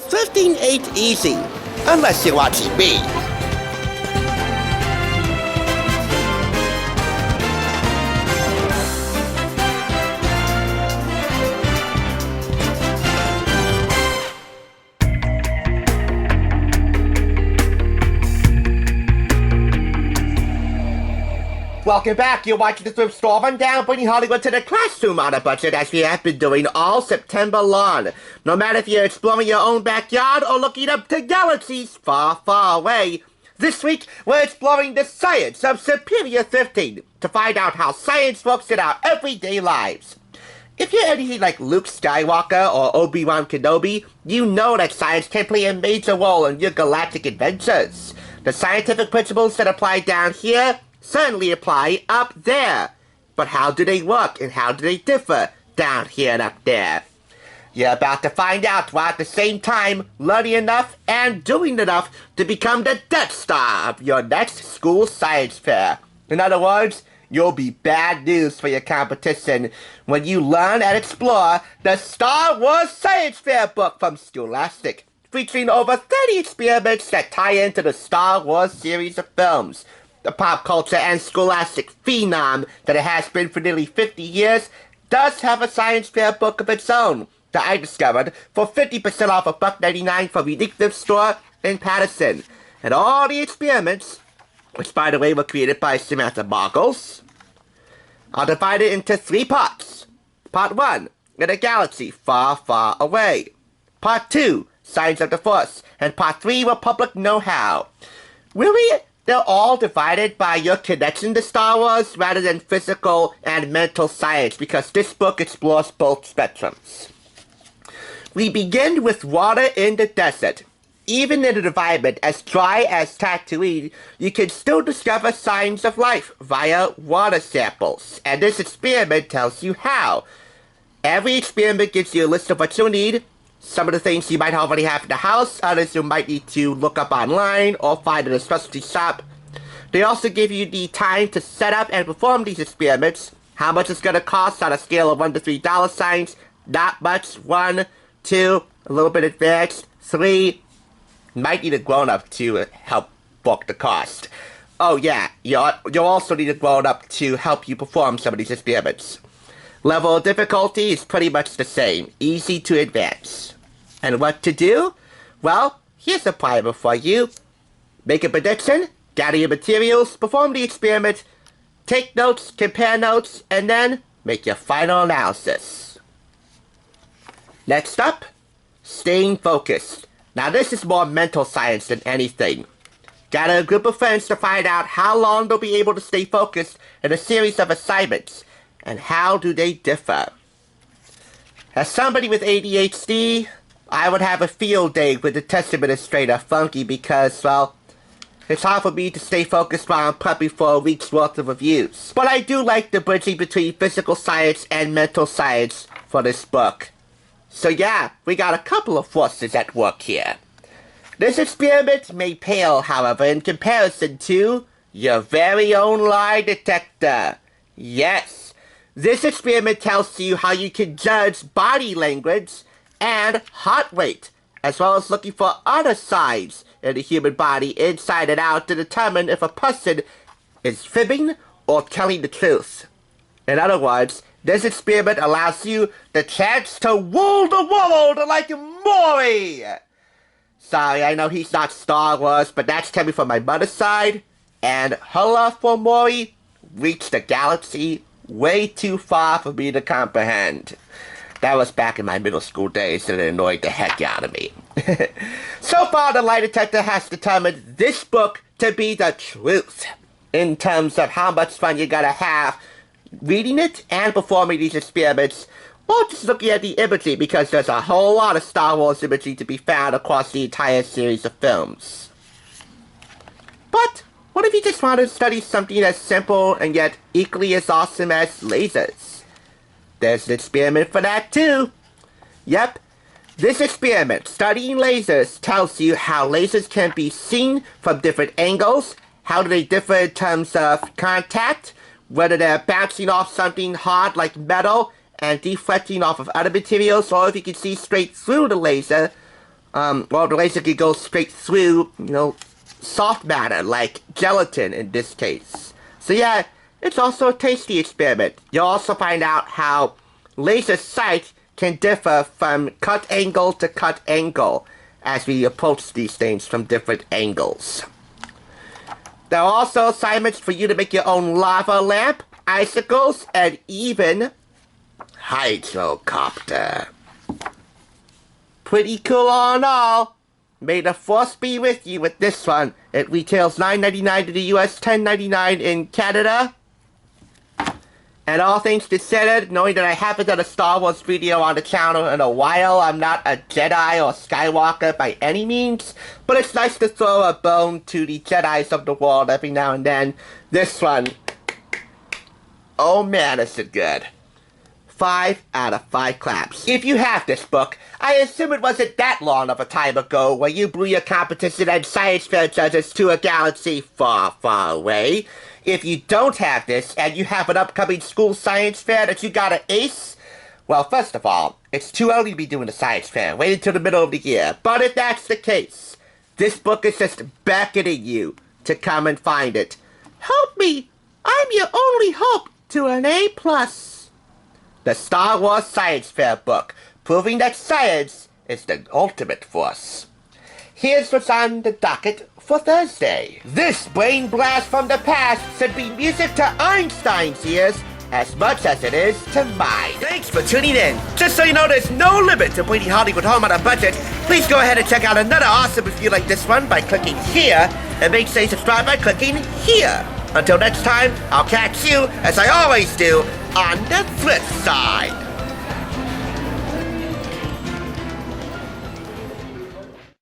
Thrifting ain't easy, unless you're watching me. Welcome back. You're watching the Thrift Store Rundown, bringing Hollywood to the classroom on a budget, as we have been doing all September long. No matter if you're exploring your own backyard or looking up to galaxies far, far away, this week we're exploring the science of superior thrifting to find out how science works in our everyday lives. If you're anything like Luke Skywalker or Obi-Wan Kenobi, you know that science can play a major role in your galactic adventures. The scientific principles that apply down here certainly apply up there. But how do they work and how do they differ down here and up there? You're about to find out while at the same time learning enough and doing enough to become the Death Star of your next school science fair. In other words, you'll be bad news for your competition when you learn and explore the Star Wars Science Fair book from Scholastic, featuring over 30 experiments that tie into the Star Wars series of films. The pop culture and scholastic phenom that it has been for nearly 50 years does have a science fair book of its own that I discovered for 50% off $1.99 from Unique Thrift Store in Patterson. And all the experiments, which by the way were created by Samantha Margules, are divided into 3 parts. Part 1, in a galaxy far, far away. Part 2, Signs of the Force. And Part 3, Republic Know-How. Really? They're all divided by your connection to Star Wars rather than physical and mental science, because this book explores both spectrums. We begin with water in the desert. Even in an environment as dry as Tatooine, you can still discover signs of life via water samples, and this experiment tells you how. Every experiment gives you a list of what you'll need. Some of the things you might already have in the house, others you might need to look up online or find in a specialty shop. They also give you the time to set up and perform these experiments, how much it's going to cost on a scale of $1 to $3 signs, not much, 1, 2, a little bit advanced, 3, might need a grown-up to help book the cost. Oh yeah, you'll also need a grown-up to help you perform some of these experiments. Level of difficulty is pretty much the same, easy to advanced. And what to do? Well, here's a primer for you. Make a prediction, gather your materials, perform the experiment, take notes, compare notes, and then make your final analysis. Next up, staying focused. Now this is more mental science than anything. Gather a group of friends to find out how long they'll be able to stay focused in a series of assignments. And how do they differ? As somebody with ADHD, I would have a field day with the test administrator, Funky, because, well, it's hard for me to stay focused while I'm prepping for a week's worth of reviews. But I do like the bridging between physical science and mental science for this book. So yeah, we got a couple of forces at work here. This experiment may pale, however, in comparison to your very own lie detector. Yes. This experiment tells you how you can judge body language and heart rate, as well as looking for other signs in the human body inside and out to determine if a person is fibbing or telling the truth. In other words, this experiment allows you the chance to rule the world like Maury. Sorry, I know he's not Star Wars, but that's coming from my mother's side, and her love for Maury reached the galaxy way too far for me to comprehend. That was back in my middle school days, and it annoyed the heck out of me. So far, the lie detector has determined this book to be the truth in terms of how much fun you're gonna have reading it and performing these experiments, or just looking at the imagery, because there's a whole lot of Star Wars imagery to be found across the entire series of films. But what if you just want to study something as simple and yet equally as awesome as lasers? There's an experiment for that too. Yep, this experiment, studying lasers, tells you how lasers can be seen from different angles, how do they differ in terms of contact, whether they're bouncing off something hard like metal and deflecting off of other materials, or if you can see straight through the laser, well, it basically goes straight through, soft matter, like gelatin in this case. So yeah, it's also a tasty experiment. You'll also find out how laser sight can differ from cut angle to cut angle as we approach these things from different angles. There are also assignments for you to make your own lava lamp, icicles, and even hydrocopter. Pretty cool all in all. May the force be with you with this one. It retails $9.99 to the US, $10.99 in Canada. And all things considered, knowing that I haven't done a Star Wars video on the channel in a while, I'm not a Jedi or Skywalker by any means, but it's nice to throw a bone to the Jedis of the world every now and then. This one, oh man, is it good. 5 out of 5 claps. If you have this book, I assume it wasn't that long of a time ago where you blew your competition and science fair judges to a galaxy far, far away. If you don't have this, and you have an upcoming school science fair that you gotta ace, well, first of all, it's too early to be doing a science fair. Wait until the middle of the year. But if that's the case, this book is just beckoning you to come and find it. Help me! I'm your only hope to an A+. The Star Wars Science Fair book, proving that science is the ultimate force. Here's what's on the docket for Thursday. This brain blast from the past should be music to Einstein's ears as much as it is to mine. Thanks for tuning in. Just so you know, there's no limit to bringing Hollywood home on a budget. Please go ahead and check out another awesome review like this one by clicking here, and make sure you subscribe by clicking here. Until next time, I'll catch you, as I always do, on the flip side.